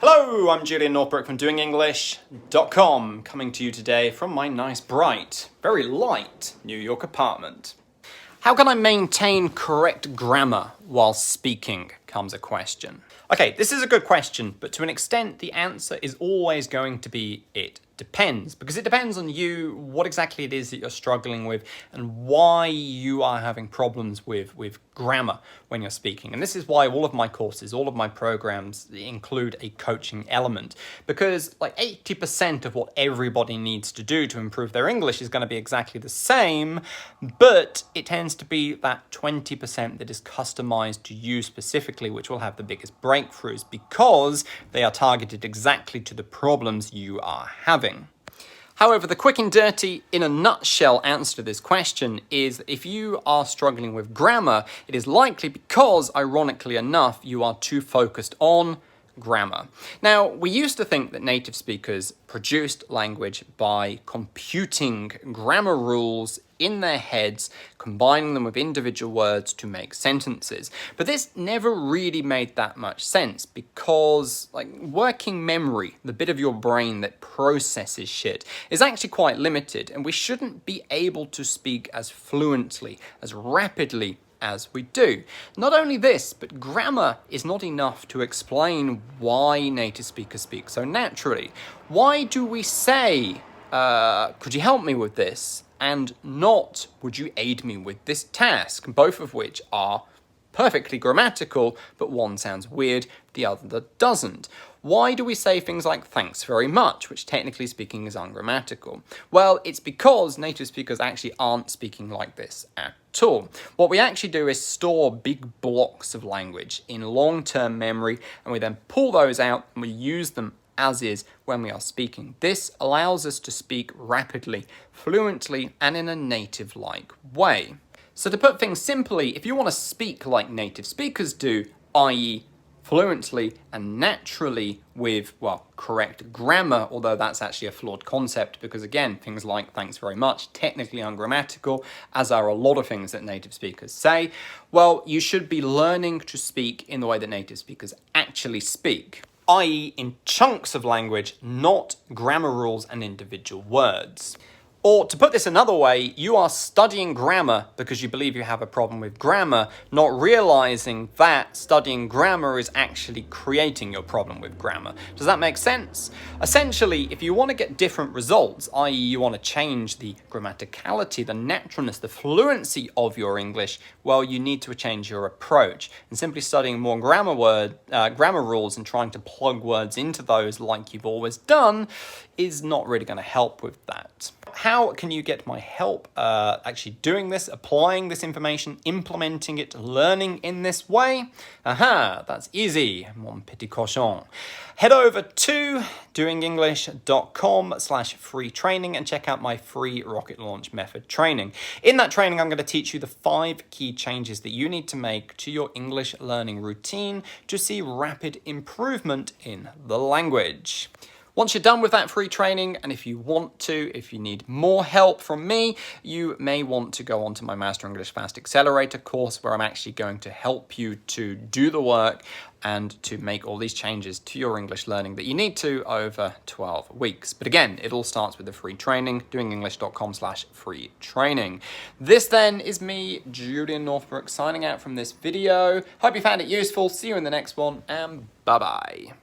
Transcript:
Hello, I'm Julian Northbrook from DoingEnglish.com, coming to you today from my nice, bright, very light New York apartment. How can I maintain correct grammar while speaking, comes a question. Okay, this is a good question, but to an extent the answer is always going to be it depends, because it depends on you, what exactly it is that you're struggling with, and why you are having problems with grammar when you're speaking. And this is why all of my courses, all of my programs include a coaching element, because like 80% of what everybody needs to do to improve their English is going to be exactly the same, but it tends to be that 20% that is customized to you specifically, which will have the biggest breakthroughs because they are targeted exactly to the problems you are having. However, the quick and dirty, in a nutshell answer to this question is that if you are struggling with grammar, it is likely because, ironically enough, you are too focused on grammar. Now, we used to think that native speakers produced language by computing grammar rules in their heads, combining them with individual words to make sentences. But this never really made that much sense because, like, working memory, the bit of your brain that processes shit, is actually quite limited, and we shouldn't be able to speak as fluently, as rapidly as we do. Not only this, but grammar is not enough to explain why native speakers speak so naturally. Why do we say, could you help me with this? And not, would you aid me with this task? Both of which are perfectly grammatical, but one sounds weird, the other doesn't. Why do we say things like thanks very much, which technically speaking is ungrammatical? Well, it's because native speakers actually aren't speaking like this at all. What we actually do is store big blocks of language in long-term memory, and we then pull those out and we use them as is when we are speaking. This allows us to speak rapidly, fluently, and in a native-like way. So to put things simply, if you want to speak like native speakers do, i.e. fluently and naturally with, well, correct grammar, although that's actually a flawed concept because, again, things like thanks very much, technically ungrammatical, as are a lot of things that native speakers say, well, you should be learning to speak in the way that native speakers actually speak, i.e. in chunks of language, not grammar rules and individual words. Or to put this another way, you are studying grammar because you believe you have a problem with grammar, not realizing that studying grammar is actually creating your problem with grammar. Does that make sense? Essentially, if you want to get different results, i.e. you want to change the grammaticality, the naturalness, the fluency of your English, well, you need to change your approach. And simply studying more grammar rules and trying to plug words into those like you've always done is not really going to help with that. How can you get my help actually doing this, applying this information, implementing it, learning in this way? That's easy, mon petit cochon. Head over to DoingEnglish.com/free training and check out my free rocket launch method training. In that training, I'm going to teach you the 5 key changes that you need to make to your English learning routine to see rapid improvement in the language. Once you're done with that free training, and if you need more help from me, you may want to go on to my Master English Fast Accelerator course where I'm actually going to help you to do the work and to make all these changes to your English learning that you need to over 12 weeks. But again, it all starts with the free training, doingenglish.com/free training. This then is me, Julian Northbrook, signing out from this video. Hope you found it useful. See you in the next one, and bye-bye.